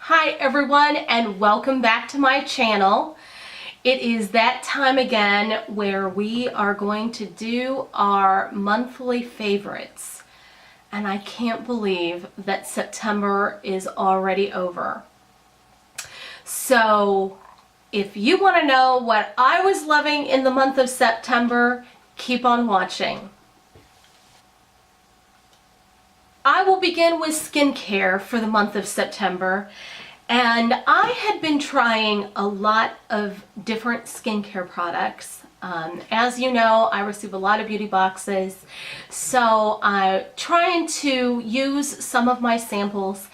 Hi everyone, and welcome back to my channel. It is that time again where we are going to do our monthly favorites. And I can't believe that September is already over. So if you want to know what I was loving in the month of September, keep on watching. I will begin with skincare for the month of September, and I had been trying a lot of different skincare products. As you know, I receive a lot of beauty boxes, so I'm trying to use some of my samples,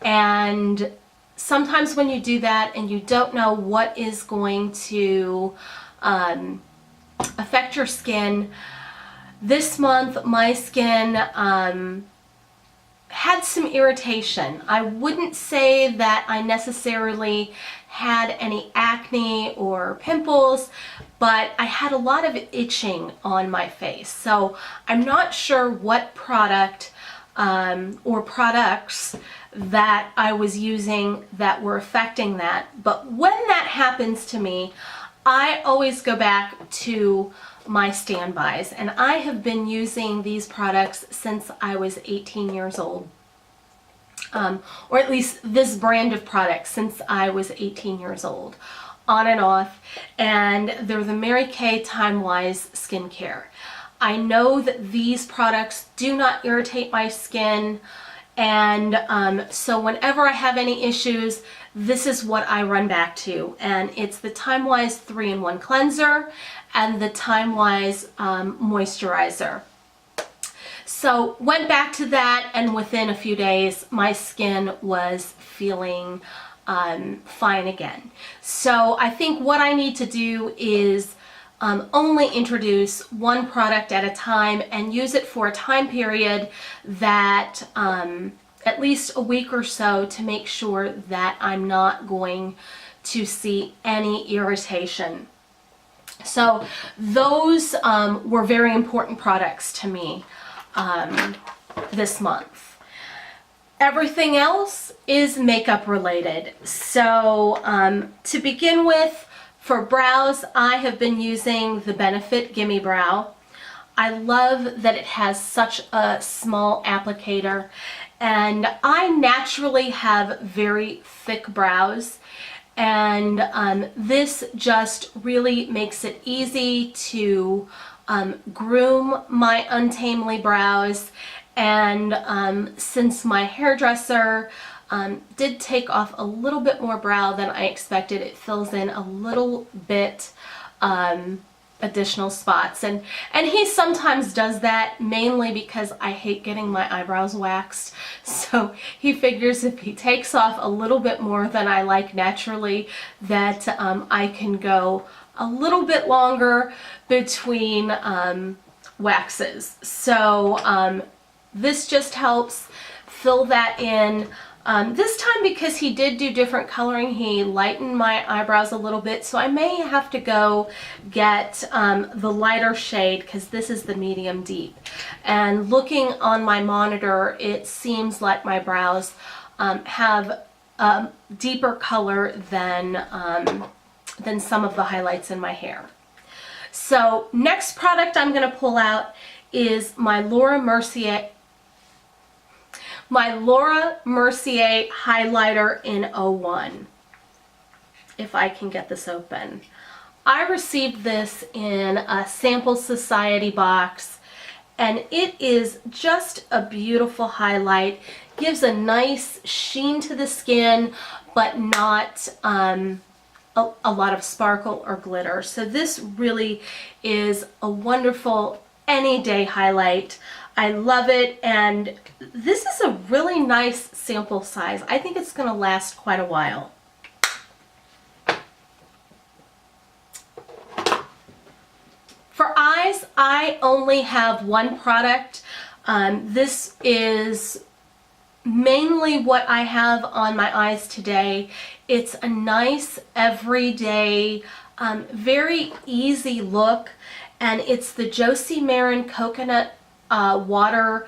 and sometimes when you do that and you don't know what is going to affect your skin, this month my skin had some irritation. I wouldn't say that I necessarily had any acne or pimples, but I had a lot of itching on my face. So I'm not sure what product or products that I was using that were affecting that. But when that happens to me, I always go back to my standbys, and I have been using these products since I was 18 years old, or at least this brand of products since I was 18 years old, on and off, and they're the Mary Kay Time Wise skincare. I know that these products do not irritate my skin, and so whenever I have any issues, this is what I run back to, and it's the Time Wise 3-in-1 cleanser and the Time Wise moisturizer. So went back to that, and within a few days my skin was feeling fine again. So I think what I need to do is only introduce one product at a time and use it for a time period that at least a week or so, to make sure that I'm not going to see any irritation. So those were very important products to me this month. Everything else is makeup related. So to begin with, for brows, I have been using the Benefit Gimme Brow. I love that it has such a small applicator, and I naturally have very thick brows, and this just really makes it easy to groom my untamely brows. And since my hairdresser did take off a little bit more brow than I expected, it fills in a little bit additional spots, and he sometimes does that mainly because I hate getting my eyebrows waxed, so he figures if he takes off a little bit more than I like naturally, that I can go a little bit longer between waxes. So this just helps fill that in. This time, because he did do different coloring, he lightened my eyebrows a little bit, so I may have to go get the lighter shade, because this is the medium deep. And looking on my monitor, it seems like my brows have a deeper color than some of the highlights in my hair. So next product I'm going to pull out is my Laura Mercier highlighter in 01. If I can get this open. I received this in a Sample Society box, and it is just a beautiful highlight. Gives a nice sheen to the skin, but not a lot of sparkle or glitter. So this really is a wonderful any day highlight. I love it, and this is a really nice sample size. I think it's going to last quite a while. For eyes, I only have one product. This is mainly what I have on my eyes today. It's a nice everyday, very easy look, and it's the Josie Maran Coconut Water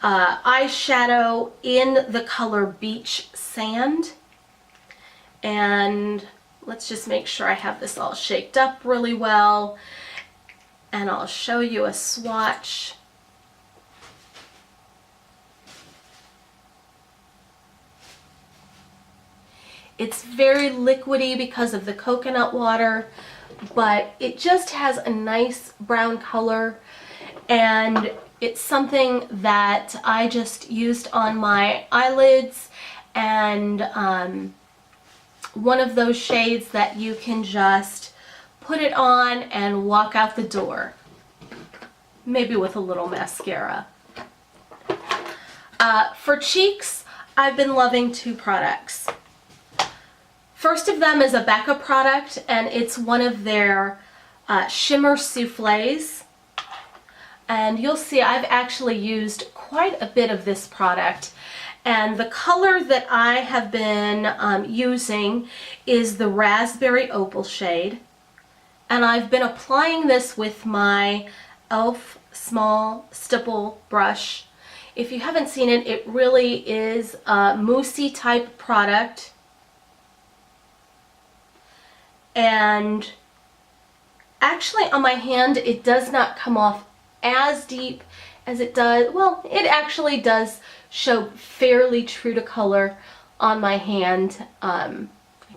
eyeshadow in the color Beach Sand. And let's just make sure I have this all shaked up really well. And I'll show you a swatch. It's very liquidy because of the coconut water, but it just has a nice brown color, and it's something that I just used on my eyelids, and one of those shades that you can just put it on and walk out the door, maybe with a little mascara. For cheeks, I've been loving two products. First of them is a Becca product, and it's one of their shimmer souffles. And you'll see I've actually used quite a bit of this product. And the color that I have been using is the Raspberry Opal shade. And I've been applying this with my e.l.f. small stipple brush. If you haven't seen it, it really is a moussey type product. And actually on my hand it does not come off as deep as it does. Well, it actually does show fairly true to color on my hand. I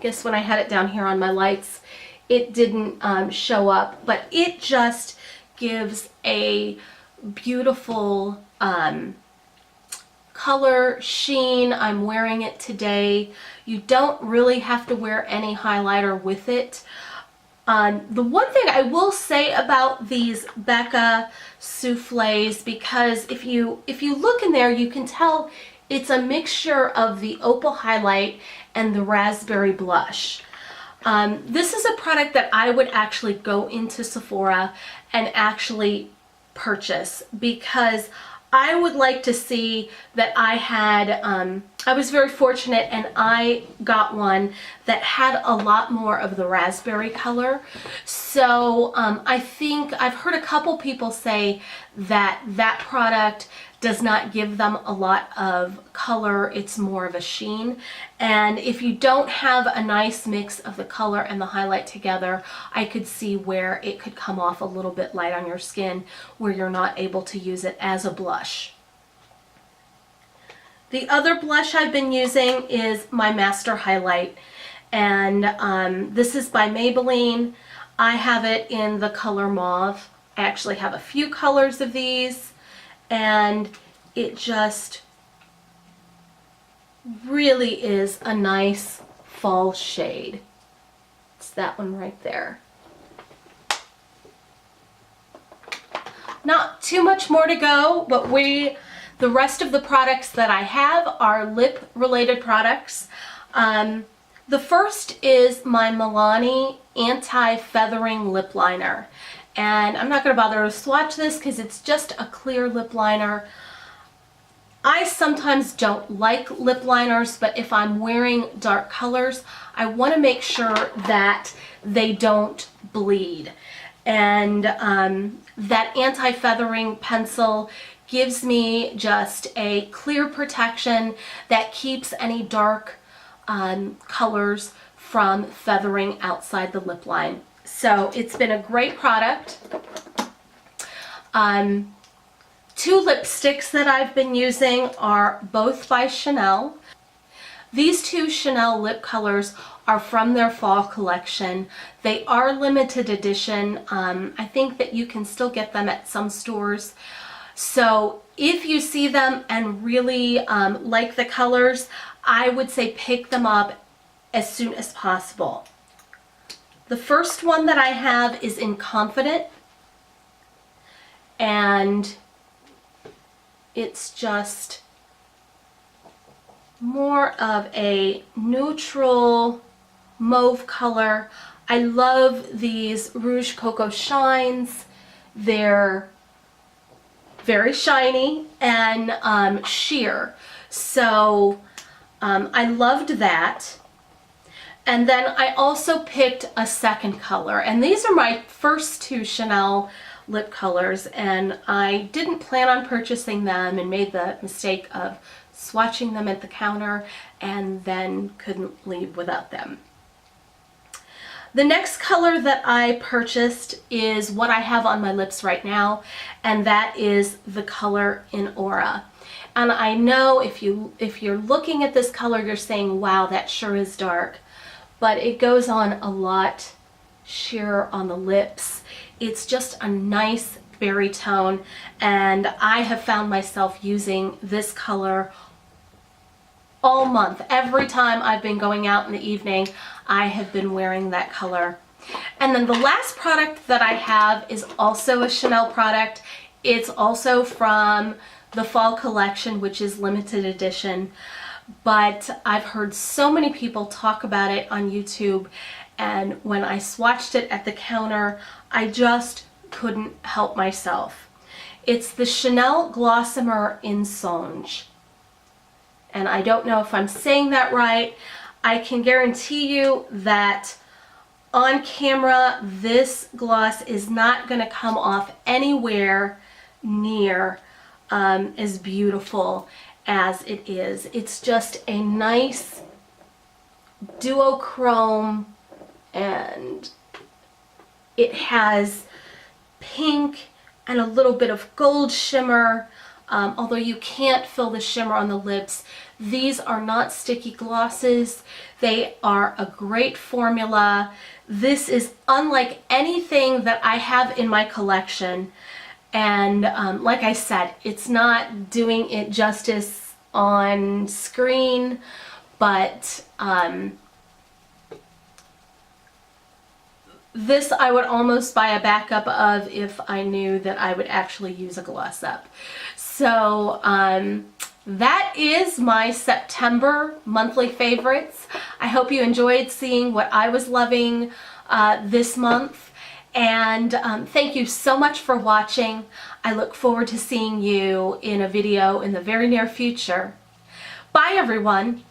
guess when I had it down here on my lights it didn't show up, but it just gives a beautiful color sheen. I'm wearing it today. You don't really have to wear any highlighter with it. The one thing I will say about these Becca souffles, because if you look in there, you can tell it's a mixture of the opal highlight and the raspberry blush. This is a product that I would actually go into Sephora and actually purchase, because I would like to see that I had, I was very fortunate and I got one that had a lot more of the raspberry color. So I think I've heard a couple people say that that product does not give them a lot of color, it's more of a sheen. And if you don't have a nice mix of the color and the highlight together, I could see where it could come off a little bit light on your skin, where you're not able to use it as a blush. The other blush I've been using is my Master Highlight, and this is by Maybelline. I have it in the color mauve. I actually have a few colors of these, and it just really is a nice fall shade. It's that one right there. Not too much more to go, but the rest of the products that I have are lip related products. The first is my Milani Anti-Feathering Lip Liner. And I'm not going to bother to swatch this because it's just a clear lip liner. I sometimes don't like lip liners, but if I'm wearing dark colors, I want to make sure that they don't bleed. And that anti-feathering pencil gives me just a clear protection that keeps any dark colors from feathering outside the lip line. So it's been a great product. Two lipsticks that I've been using are both by Chanel. These two Chanel lip colors are from their fall collection. They are limited edition. I think that you can still get them at some stores. So if you see them and really like the colors, I would say pick them up as soon as possible. The first one that I have is in Confident, and it's just more of a neutral mauve color. I love these Rouge Coco shines. They're very shiny and sheer. So I loved that. And then I also picked a second color, and these are my first two Chanel lip colors, and I didn't plan on purchasing them and made the mistake of swatching them at the counter, and then couldn't leave without them. The next color that I purchased is what I have on my lips right now, and that is the color in Aura. And I know if you're looking at this color, you're saying, wow, that sure is dark. But it goes on a lot sheerer on the lips. It's just a nice berry tone, and I have found myself using this color all month. Every time I've been going out in the evening, I have been wearing that color. And then the last product that I have is also a Chanel product. It's also from the fall collection, which is limited edition. But I've heard so many people talk about it on YouTube, and when I swatched it at the counter, I just couldn't help myself. It's the Chanel Glossamer in Songe. And I don't know if I'm saying that right. I can guarantee you that on camera, this gloss is not going to come off anywhere near as beautiful as it is. It's just a nice duochrome, and it has pink and a little bit of gold shimmer. Although you can't feel the shimmer on the lips, these are not sticky glosses. They are a great formula. This is unlike anything that I have in my collection. And like I said, it's not doing it justice on screen, but this I would almost buy a backup of if I knew that I would actually use a gloss up. So that is my September monthly favorites. I hope you enjoyed seeing what I was loving this month. And thank you so much for watching. I look forward to seeing you in a video in the very near future. Bye everyone.